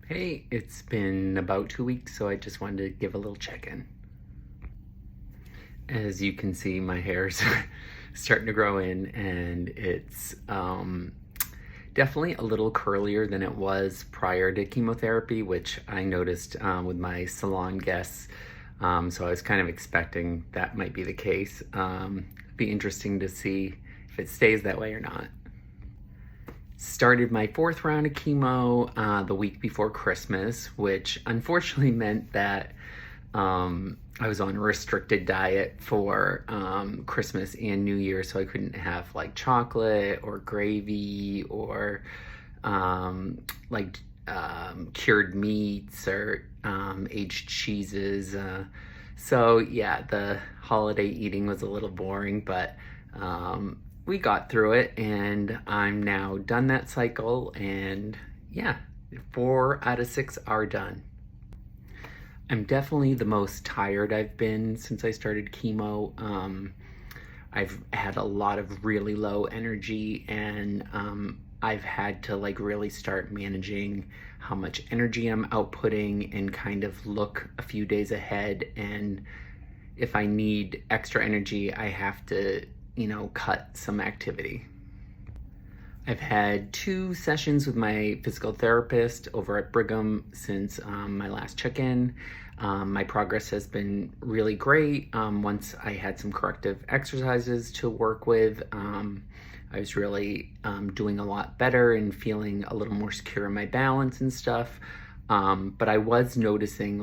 Hey, it's been about 2 weeks, so I just wanted to give a little check-in. As you can see, my hair's starting to grow in, and it's definitely a little curlier than it was prior to chemotherapy, which I noticed with my salon guests. So I was kind of expecting that might be the case. Be interesting to see if it stays that way or not. Started my fourth round of chemo the week before Christmas, which unfortunately meant that I was on a restricted diet for Christmas and New Year, so I couldn't have like chocolate or gravy or cured meats or aged cheeses. So yeah, the holiday eating was a little boring, but we got through it, and I'm now done that cycle, and yeah, 4 out of 6 are done. I'm definitely the most tired I've been since I started chemo. I've had a lot of really low energy, and I've had to like really start managing how much energy I'm outputting and kind of look a few days ahead. And if I need extra energy, I have to, cut some activity. I've had 2 sessions with my physical therapist over at Brigham since my last check-in. My progress has been really great. Once I had some corrective exercises to work with, I was really doing a lot better and feeling a little more secure in my balance and stuff. But I was noticing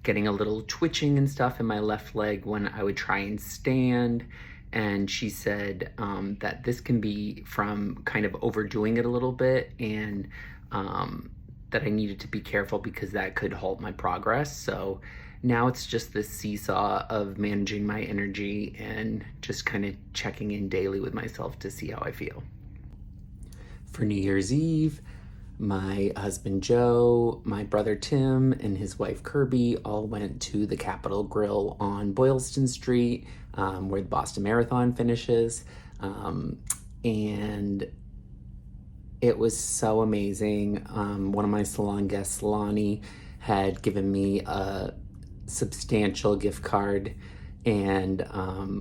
getting a little twitching and stuff in my left leg when I would try and stand. And she said that this can be from kind of overdoing it a little bit, and that I needed to be careful because that could halt my progress. So now it's just this seesaw of managing my energy and just kind of checking in daily with myself to see how I feel. For New Year's Eve, my husband Joe, my brother Tim, and his wife Kirby all went to the Capitol Grill on Boylston Street, where the Boston Marathon finishes. And it was so amazing. One of my salon guests, Lonnie, had given me a substantial gift card, and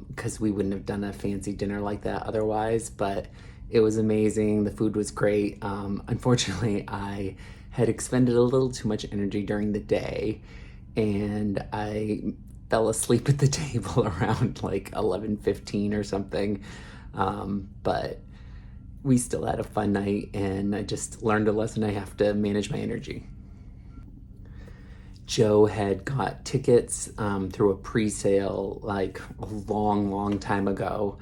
because we wouldn't have done a fancy dinner like that otherwise, but it was amazing. The food was great. Unfortunately, I had expended a little too much energy during the day, and I fell asleep at the table around like 11:15 or something. But we still had a fun night, and I just learned a lesson. I have to manage my energy. Joe had got tickets through a pre-sale like a long time ago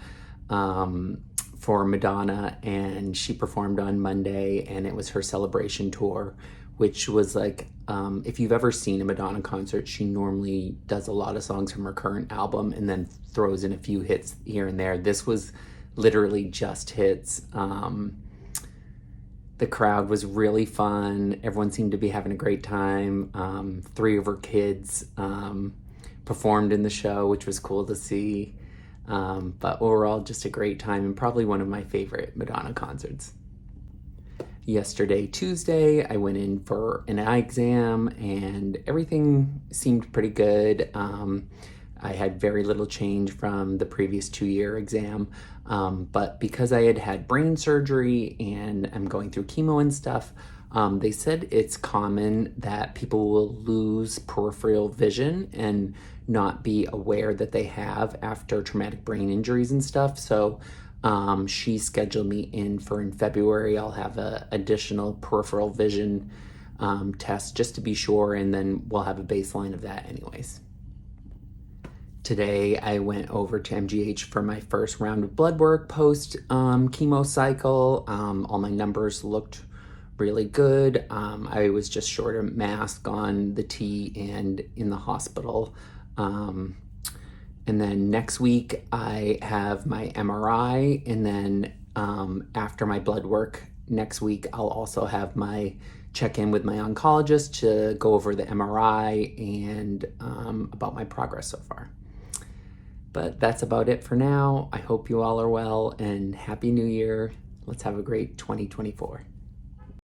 for Madonna, and she performed on Monday, and it was her celebration tour, which was like, if you've ever seen a Madonna concert, she normally does a lot of songs from her current album and then throws in a few hits here and there. This was literally just hits. The crowd was really fun. Everyone seemed to be having a great time. 3 of her kids performed in the show, which was cool to see. But overall, just a great time, and probably one of my favorite Madonna concerts. Yesterday, Tuesday, I went in for an eye exam, and everything seemed pretty good. I had very little change from the previous 2-year exam, but because I had had brain surgery and I'm going through chemo and stuff, they said it's common that people will lose peripheral vision and not be aware that they have after traumatic brain injuries and stuff. So she scheduled me in February. I'll have a additional peripheral vision test just to be sure, and then we'll have a baseline of that anyways. Today, I went over to MGH for my first round of blood work post chemo cycle. All my numbers looked really good. I was just short a mask on the T and in the hospital. And then next week, I have my MRI, and then after my blood work next week, I'll also have my check-in with my oncologist to go over the MRI and about my progress so far. But that's about it for now. I hope you all are well, and Happy New Year. Let's have a great 2024.